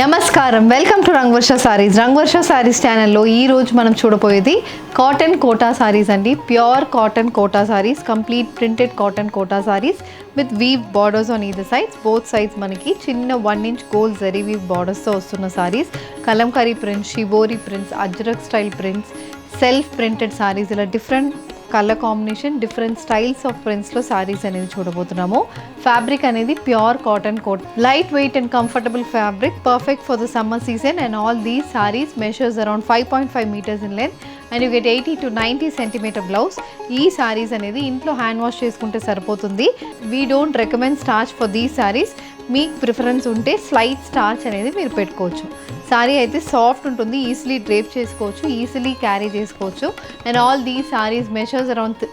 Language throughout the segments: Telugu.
నమస్కారం, వెల్కమ్ టు రంగవర్ష సారీస్. రంగవర్ష సారీస్ ఛానల్లో ఈ రోజు మనం చూడబోయేది కాటన్ కోటా సారీస్ అండి. Pure cotton Kota sarees, complete printed cotton Kota sarees with weave borders on either sides. Both sides మనకి చిన్న 1 ఇంచ్ గోల్డ్ జరీ వీవ్ బార్డర్స్తో వస్తున్న sarees. Kalamkari prints, shibori prints, ajrak style prints, self printed sarees, ఇలా different colour combination, different styles of ప్రింట్స్లో సారీస్ అనేది చూడబోతున్నాము. ఫ్యాబ్రిక్ అనేది ప్యూర్ కాటన్ కోట్, light weight and comfortable fabric, perfect for the summer season. And all these sarees measures around 5.5 meters in length and you get 80 to 90 centimeter blouse. ఈ సారీస్ అనేది ఇంట్లో హ్యాండ్ వాష్ చేసుకుంటే సరిపోతుంది. We don't recommend starch for these saris. మీకు ప్రిఫరెన్స్ ఉంటే స్లైట్ స్టార్చ్ అనేది మీరు పెట్టుకోవచ్చు. సారీ అయితే సాఫ్ట్ ఉంటుంది, ఈజీలీ డ్రేప్ చేసుకోవచ్చు, ఈజీలీ క్యారీ చేసుకోవచ్చు. And all these sarees measures around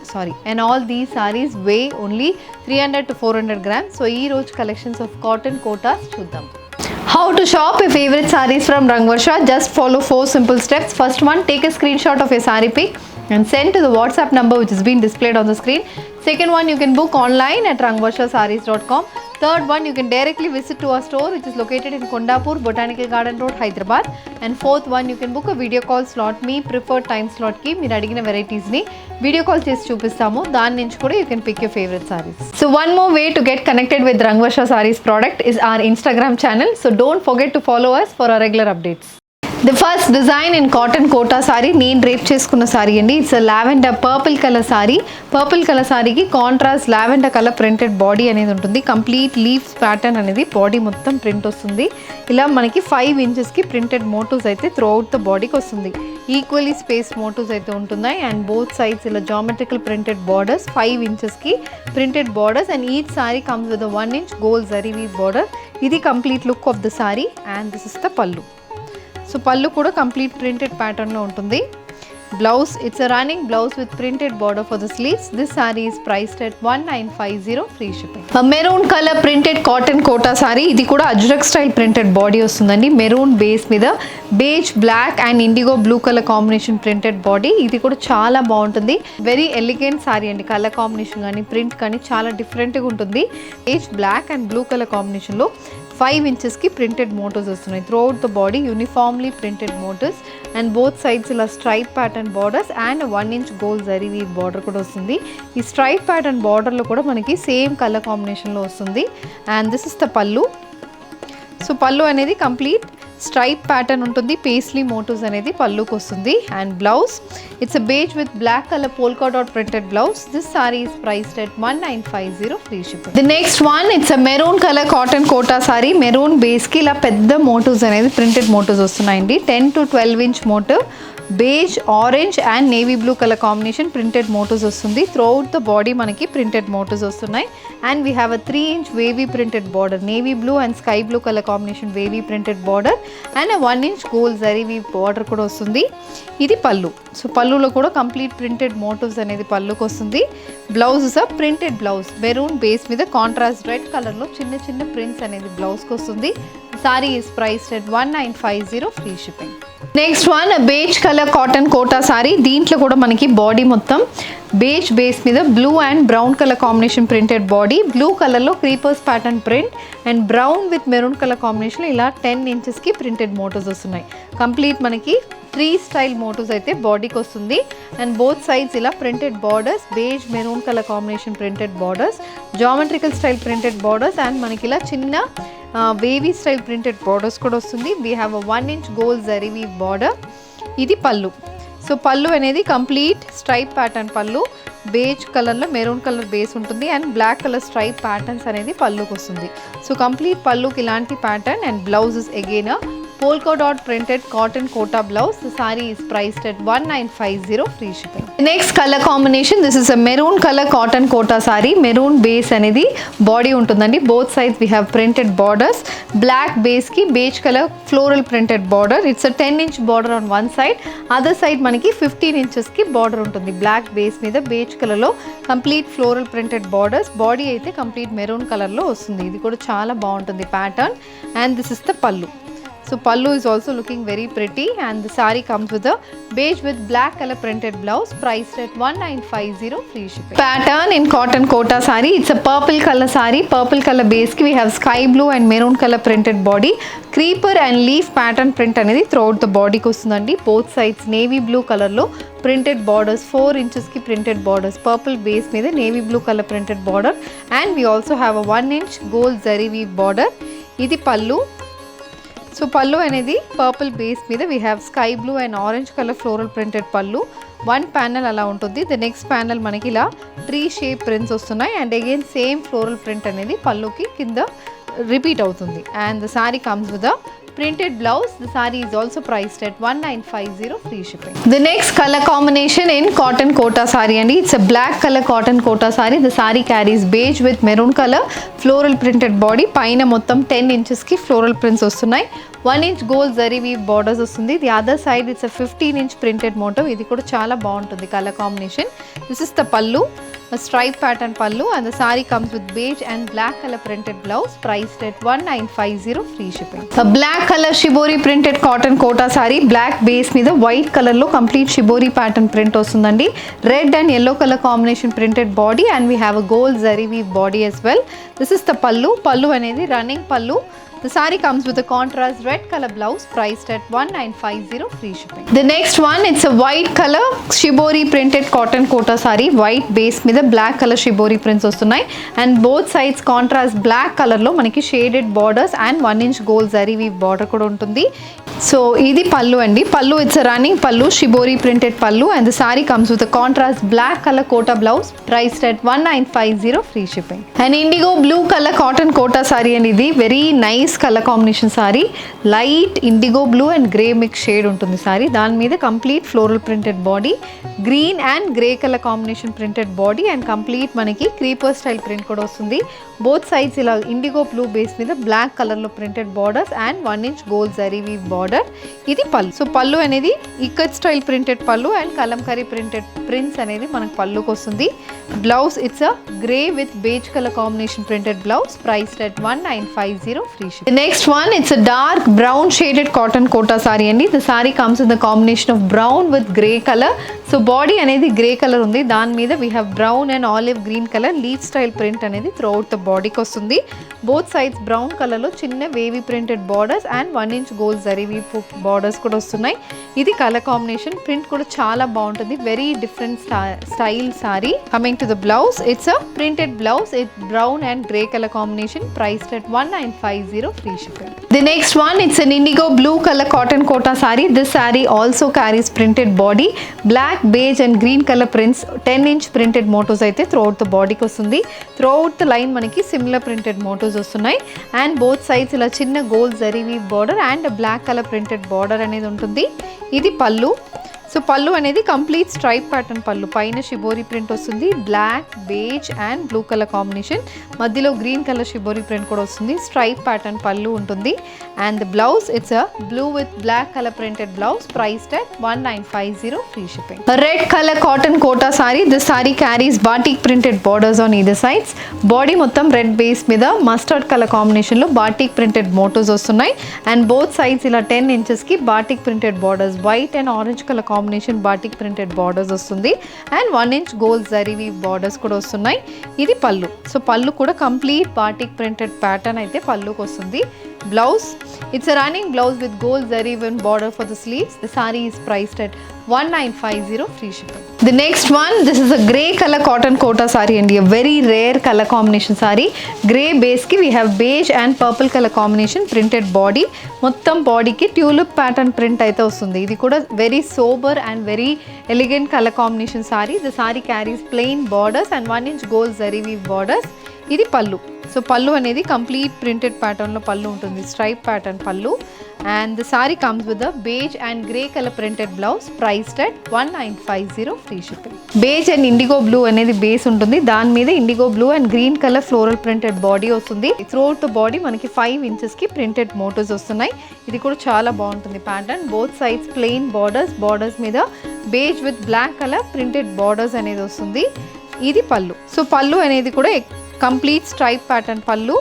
and all these saris way only 300 to 400 grams. So ఈ రోజు కలెక్షన్స్ ఆఫ్ కాటన్ కోటాస్ చూద్దాం. How to shop your favorite sarees from Rangvarsha? Just follow 4 simple steps. First one, take a screenshot of your saree pic and send to the WhatsApp number which is being displayed on the screen. Second one, you can book online at rangvarshasarees.com. Third one, you can directly visit to our store which is located in Kondapur, Botanical Garden Road, Hyderabad. And fourth one, you can book a video call slot. Me preferred time slot ki meer adigina varieties ni video call chesi chupistamu. Dani nunchi kuda you can pick your favorite sarees. So one more way to get connected with Rangvarsha Sarees product is our Instagram channel. So don't forget to follow us for our regular updates. The first design in cotton Kota sari నేను డ్రేప్ చేసుకున్న సారీ అండి. It's lavender purple colour sari. Purple colour సారీకి contrast lavender colour printed body అనేది ఉంటుంది. కంప్లీట్ లీవ్స్ ప్యాటర్న్ అనేది బాడీ మొత్తం ప్రింట్ వస్తుంది. ఇలా మనకి 5 inchesకి ప్రింటెడ్ మోటివ్స్ అయితే త్రూ అవుట్ ద బాడీకి వస్తుంది. ఈక్వల్లీ స్పేస్ మోటివ్స్ అయితే ఉంటున్నాయి. అండ్ బోత్ సైడ్స్ ఇలా జామెట్రికల్ ప్రింటెడ్ బార్డర్స్, 5 inchesకి printed borders. And each sorry comes with 1 inch gold zari weave border. ఇది complete look of the sari. And this is the pallu. So pallu కూడా కంప్లీట్ ప్రింటెడ్ ప్యాటర్న్లో ఉంటుంది. Blouse, it's a running blouse with printed border for the sleeves. This sari is priced at 1950, free shipping. Maroon colour printed cotton Kota sari. ఇది కూడా అజ్రక్ స్టైల్ ప్రింటెడ్ బాడీ వస్తుందండి. మెరూన్ బేస్ మీద beige, black and indigo blue colour combination printed body. ఇది కూడా చాలా బాగుంటుంది. వెరీ ఎలిగెంట్ సారీ అండి. కలర్ కాంబినేషన్ కానీ ప్రింట్ కానీ చాలా డిఫరెంట్గా ఉంటుంది. Beige, black and blue colour కాంబినేషన్లో 5 inchesకి ప్రింటెడ్ మోటివ్స్ వస్తున్నాయి. Throughout the body uniformly printed motifs. And both sides ఇలా stripe pattern borders and 1 inch gold zari weave border కూడా వస్తుంది. ఈ స్ట్రైప్ ప్యాటర్న్ బార్డర్లో కూడా మనకి సేమ్ కలర్ కాంబినేషన్లో వస్తుంది. And this is the pallu. So pallu అనేది కంప్లీట్ స్ట్రైప్ ప్యాటర్న్ ఉంటుంది. పేస్లీ మోటివ్స్ అనేది పల్లుకి వస్తుంది. And blouse, it's a beige with black colour polka dot printed blouse. This sari is priced at 1950, free shipping. The next one, it's a maroon colour cotton Kota sari. Maroon బేస్కి ఇలా పెద్ద మోటివ్స్ అనేది ప్రింటెడ్ మోటివ్స్ వస్తున్నాయండి. 10 to 12 inch motif, beige, orange and navy blue colour combination printed motifs వస్తుంది. త్రూ అవుట్ ద బాడీ మనకి ప్రింటెడ్ మోటివ్స్ వస్తున్నాయి. And we have a 3 inch wavy printed border, navy blue and sky blue colour combination wavy printed border and 1 inch gold zari weave border కూడా వస్తుంది. ఇది పళ్ళు. సో పళ్ళులో కూడా కంప్లీట్ ప్రింటెడ్ మోటివ్స్ అనేది పళ్ళుకి వస్తుంది. Blouse is a printed blouse. Maroon base మీద కాంట్రాస్ట్ రెడ్ కలర్లో చిన్న చిన్న ప్రింట్స్ అనేది బ్లౌజ్కి వస్తుంది. Sari is priced at 1950, free shipping. Next one, beige colour cotton Kota sari. దీంట్లో కూడా మనకి బాడీ మొత్తం బేజ్ బేస్ మీద blue and brown colour combination printed body. Blue కలర్లో creepers pattern print and brown with maroon colour కాంబినేషన్లో ఇలా 10 inchesకి ప్రింటెడ్ మోటివ్స్ వస్తున్నాయి. కంప్లీట్ మనకి 3 స్టైల్ మోటివ్స్ అయితే బాడీకి వస్తుంది. అండ్ బోత్ సైడ్స్ ఇలా printed borders, beige maroon colour combination printed borders, geometrical style printed borders and మనకి ఇలా చిన్న వేవీ స్టైల్ ప్రింటెడ్ బార్డర్స్ కూడా వస్తుంది. We have a 1 inch gold zari weave border. ఇది పళ్ళు. సో పళ్ళు అనేది complete stripe pattern pallu. Beige కలర్లో మెరూన్ కలర్ బేస్ ఉంటుంది and black colour stripe patterns అనేది పళ్ళుకి వస్తుంది. సో కంప్లీట్ పళ్ళుకి ఇలాంటి pattern. And blouse is again polka dot printed cotton kota blouse. The saree is priced at 1950, free shipping. Next color combination, this is a maroon color cotton kota saree. Maroon base అనేది బాడీ ఉంటుందండి. both sides we have printed borders. black base కి beige color floral printed border. It's a 10 inch border on one side. other side మనకి 15 inches కి border ఉంటుంది. black base మీద beige color లో complete floral printed borders. Body అయితే కంప్లీట్ మెరూన్ కలర్ లో వస్తుంది. ఇది కూడా చాలా బాగుంటుంది pattern. and this is the pallu. So pallu is also looking very pretty, and the saree comes with a beige with black color printed blouse, priced at 1950, free shipping. Pattern in cotton kota saree. It's a purple color saree. Purple color base ki we have sky blue and maroon color printed body. Creeper and leaf pattern print అనేది throughout the body కి వస్తుందండి. Both sides navy blue color లో printed borders, 4 inches ki printed borders. Purple base మీద navy blue color printed border, and we also have a 1 inch gold zari weave border. ఇది పల్లు. సో పల్లు అనేది పర్పుల్ బేస్ మీద we have sky blue and orange colour floral printed పల్లు. 1 ప్యానల్ అలా ఉంటుంది. ద నెక్స్ట్ ప్యానల్ మనకి ఇలా ట్రీ షేప్ ప్రింట్స్ వస్తున్నాయి, and again same floral print అనేది పల్లుకి కింద రిపీట్ అవుతుంది. And the sorry comes with a printed blouse. The saree is also priced at 1950, free shipping. The next color combination in cotton kota saree, and it's a black color cotton kota saree. The saree carries beige with maroon color floral printed body. paina mottam 10 inches ki floral prints వస్తున్నాయి. 1 inch gold zari weave borders వస్తుంది. The other side it's a 15 inch printed motif. ఇది కూడా చాలా బాగుంటుంది colour combination. This is the pallu, a stripe pattern pallu, and the saree comes with beige and black color printed blouse, priced at 1950, free shipping. A black color shibori printed cotton kota saree, black base మీద white color లో complete shibori pattern print వస్తుందండి. Red and yellow color combination printed body, and we have a gold zari weave body as well. This is the pallu. Pallu అనేది running pallu. The saree comes with a contrast red color blouse, priced at 1950, free shipping. The next one, it's a white color shibori printed cotton kota saree. White base మీద black color shibori prints వస్తున్నాయి, and both sides contrast black color లో మనకి shaded borders and 1 inch gold zari weave border కూడా ఉంటుంది. సో ఇది పల్లు అండి. Pallu it's running pallu, shibori printed pallu, and the sorry comes with contrast black colour Kota blouse, priced at 1950, free shipping. And indigo blue colour cotton Kota sorry అండి. ఇది very nice colour combination saree. Light indigo blue and grey mix shade ఉంటుంది సారీ. దాని మీద complete floral printed body, green and grey colour combination printed body, and complete మనకి క్రీపర్ స్టైల్ ప్రింట్ కూడా వస్తుంది. బోత్ సైడ్స్ ఇలా ఇండిగో బ్లూ బేస్ మీద బ్లాక్ కలర్లో printed borders and 1 inch gold zari weave border. ఇది పల్లు. సో పల్లు అనేది ikat style printed pallu and kalamkari printed prints అనేది మనకు పల్లుకి వస్తుంది. Blouse it's a grey with beige colour combination printed blouse, priced at 1950, free ship. Next one, it's a dark brown shaded cotton Kota sorry అండి. The sorry comes in the combination of brown with grey colour. So body అనేది గ్రే కలర్ ఉంది, దాని మీద we have brown and olive green colour leaf style print అనేది త్రూ అవుట్ ద బాడీకి వస్తుంది. బోత్ సైడ్స్ బ్రౌన్ కలర్లో చిన్న wavy printed borders and 1 inch gold zari weave borders కూడా వస్తున్నాయి. ఇది కలర్ కాంబినేషన్. ప్రింట్ కూడా చాలా బాగుంటుంది. Very different style saree. Coming to the blouse, it's a printed blouse. It brown and grey colour combination, priced at 1950, free shipping. The next one, it's an indigo blue colour cotton Kota saree. This saree also carries printed body. Black, beige and green colour prints, 10 inch printed motifs అయితే త్రూ అవుట్ ద బాడీకి వస్తుంది. త్రూ అవుట్ ద లైన్ మనకి సిమిలర్ ప్రింటెడ్ మోటోస్ వస్తున్నాయి, అండ్ బోత్ సైడ్స్ ఇలా చిన్న gold zari weave border and black colour printed border అనేది ఉంటుంది. ఇది పల్లు. సో పల్లు అనేది కంప్లీట్ స్ట్రైప్ ప్యాటర్న్ పల్లు. పైన షిబోరి ప్రింట్ వస్తుంది, black, beige and blue colour combination, మధ్యలో గ్రీన్ కలర్ షిబోరి ప్రింట్ కూడా వస్తుంది. స్ట్రైప్ ప్యాటర్న్ పల్లు ఉంటుంది. And the blouse it's a blue with black colour printed blouse, priced at 1950, free shipping. Red colour cotton Kota saree. This saree carries batik printed borders on either sides. Body మొత్తం రెడ్ బేస్ మీద మస్టర్డ్ కలర్ కాంబినేషన్లో బాటిక్ ప్రింటెడ్ మోటోస్ వస్తున్నాయి, అండ్ బోత్ సైడ్స్ ఇలా 10 inchesకి batik printed borders, white and orange colour combination batik printed borders వస్తుంది, and 1 inch gold zari weave borders కూడా వస్తున్నాయి. ఇది పల్లు. సో పల్లు కూడా కంప్లీట్ బాటిక్ ప్రింటెడ్ ప్యాటర్న్ అయితే పల్లుకి వస్తుంది. Blouse, it's a running blouse with gold zari weave border for the sleeves. The saree is priced at 1950, free shipping. The next one, this is a grey color cotton kota saree and a very rare color combination saree. Grey base ki we have beige and purple color combination printed body. మొత్తం బాడీకి ట్యూలిప్ ప్యాటర్న్ ప్రింట్ అయితే వస్తుంది. ఇది కూడా very sober and very elegant colour combination sorry. The saree carries plain borders and 1 inch gold zari weave borders. ఇది పల్లు. సో పల్లు అనేది కంప్లీట్ ప్రింటెడ్ ప్యాటర్న్లో పల్లు ఉంటుంది, స్ట్రైప్ ప్యాటర్న్ పల్లు. And the sorry comes with the beige and grey colour printed blouse, priced at 1950, free shipping. Beige and indigo blue అనేది బేస్ ఉంటుంది, దాని మీద IndiGo blue and green colour floral printed body వస్తుంది. త్రూఅవుట్ ద బాడీ మనకి 5 inchesకి ప్రింటెడ్ మోటోస్ వస్తున్నాయి. ఇది కూడా చాలా బాగుంటుంది pattern. Both sides plain borders మీద beige with black colour printed borders అనేది వస్తుంది. ఇది పల్లు. సో పల్లు అనేది కూడా complete stripe pattern pallu.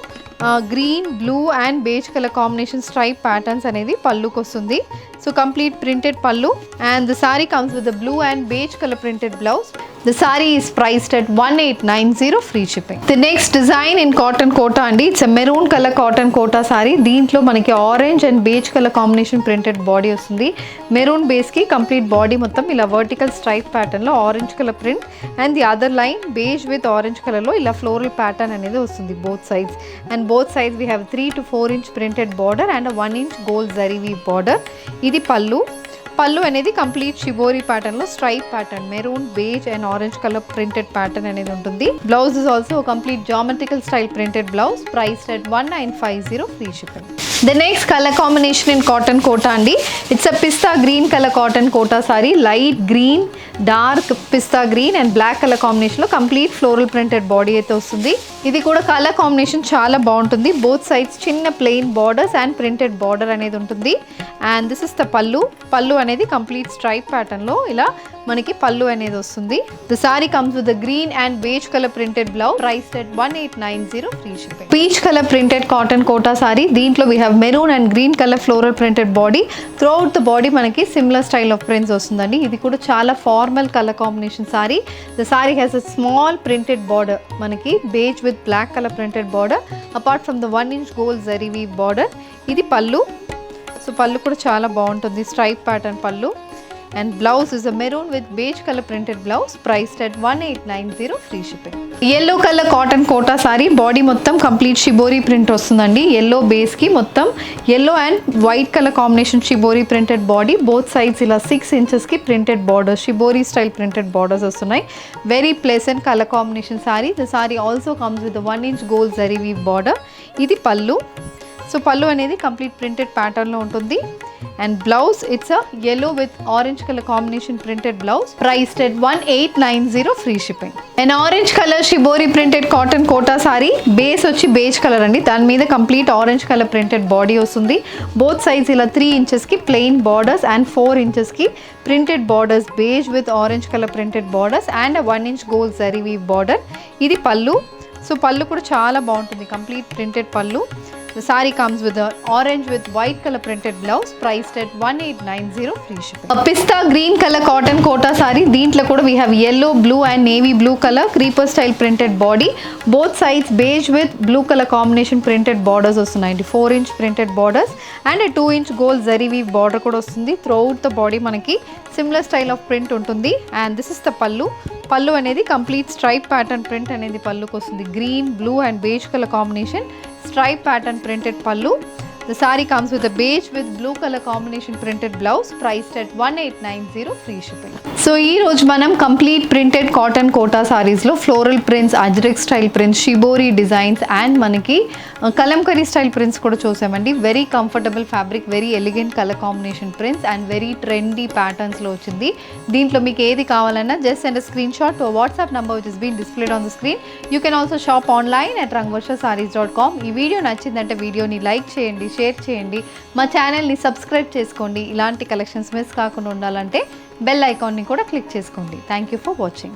Green, blue and beige colour combination stripe patterns అనేది పళ్ళుకి వస్తుంది. So complete printed pallu and the saree comes with a blue and beige color printed blouse. The saree is priced at 1890 free shipping. The next design in cotton kota andi, it's a maroon color cotton kota saree. దీంట్లో మనకి orange and beige colour combination printed body వస్తుంది. మెరూన్ బేస్ కి కంప్లీట్ బాడీ మొత్తం ఇలా వర్టికల్ స్ట్రైప్ ప్యాటర్న్ లో orange colour print and the other line beige with orange colour లో ఇలా ఫ్లోరల్ ప్యాటర్న్ అనేది వస్తుంది both sides. And both sides we have 3 to 4 inch printed border and 1 inch gold zari weave border. ఇది పళ్ళు అనేది కంప్లీట్ షిబోరి ప్యాటర్న్ లో stripe pattern maroon, beige and orange colour printed pattern అనేది ఉంటుంది. Blouse is also complete geometrical style printed blouse priced at 1950 free shipping. The next color combination in cotton kota andi, it's a pista green color cotton kota saree. Light green, dark pista green and black color combination lo complete floral printed body aithe vastundi. ఇది కూడా కలర్ కాంబినేషన్ చాలా బాగుంటుంది. బోత్ సైడ్స్ చిన్న plain borders and printed border అనేది ఉంటుంది. అండ్ దిస్ ఇస్ ద పళ్ళు అనేది కంప్లీట్ స్ట్రైప్ ప్యాటర్న్ లో ఇలా మనకి పళ్ళు అనేది వస్తుంది. The sorry comes with the green and beige colour printed blouse priced at 1890 free shipping. Peach colour printed cotton Kota sari. దీంట్లో we have maroon and green colour floral printed body. Throughout the body మనకి సిమిలర్ స్టైల్ ఆఫ్ ప్రింట్స్ వస్తుందండి. ఇది కూడా చాలా formal colour combination sorry. The sari has a small printed border, మనకి beige with black colour printed border apart from the 1 inch gold zari weave border. ఇది పళ్ళు. సో పళ్ళు కూడా చాలా బాగుంటుంది, stripe pattern pallu. And blouse is a maroon with beige colour printed blouse priced at 1890 free shipping. Yellow colour cotton Kota sari. Body మొత్తం కంప్లీట్ షిబోరి ప్రింట్ వస్తుందండి. ఎల్లో బేస్ కి మొత్తం yellow and white colour combination shibori printed body. Both sides ఇలా 6 inches కి printed borders, shibori style printed borders వస్తున్నాయి. Very pleasant colour combination sorry. The saree also comes with 1 inch gold zari weave border. ఇది పళ్ళు. సో పళ్ళు అనేది కంప్లీట్ ప్రింటెడ్ ప్యాటర్న్లో ఉంటుంది. And blouse it's a yellow with orange colour combination printed blouse priced at 1890 free shipping. And orange colour shibori printed cotton Kota saree. Base వచ్చి బేజ్ కలర్ అండి, దాని మీద complete orange colour printed body వస్తుంది. బోత్ సైడ్స్ ఇలా 3 inches కి ప్లెయిన్ బార్డర్స్ అండ్ 4 inches కి printed borders, beige with orange colour printed borders and 1 inch gold zari weave border. ఇది పళ్ళు. సో పళ్ళు కూడా చాలా బాగుంటుంది, complete printed pallu. The saree comes with an orange with white color printed blouse priced at 1890 free shipping. A pista green color cotton kota saree. Deentlo kuda we have yellow, blue and navy blue color creeper style printed body. Both sides beige with blue color combination printed borders vastunayi. 4 inch printed borders and a 2 inch gold zari weave border kuda vastundi. Throughout the body manaki similar style of print untundi. And this is the pallu. పళ్ళు అనేది కంప్లీట్ స్ట్రైప్ ప్యాటర్న్ ప్రింట్ అనేది పళ్ళుకి వస్తుంది. Green, blue and beige colour combination stripe pattern printed pallu. The saree comes with a beige with blue color combination printed blouse priced at 1890 free shipping. So ఈ రోజు మనం కంప్లీట్ ప్రింటెడ్ కాటన్ కోటా సారీస్లో floral prints, ajrak style prints, shibori designs and మనకి కలంకరీ స్టైల్ ప్రింట్స్ కూడా చూసామండి. Very comfortable fabric, very elegant colour combination prints and very trendy ప్యాటర్న్స్లో వచ్చింది. దీంట్లో మీకు ఏది కావాలన్నా just send screenshot to WhatsApp number which is been displayed on the screen. You can also shop online at rangvarshasarees.com. ఈ వీడియో నచ్చిందంటే వీడియోని లైక్ చేయండి, షేర్ చేయండి, మా ఛానల్ని సబ్స్క్రైబ్ చేసుకోండి. ఇలాంటి కలెక్షన్స్ మిస్ కాకుండా ఉండాలంటే బెల్ ఐకాన్ని కూడా క్లిక్ చేసుకోండి. Thank you for watching.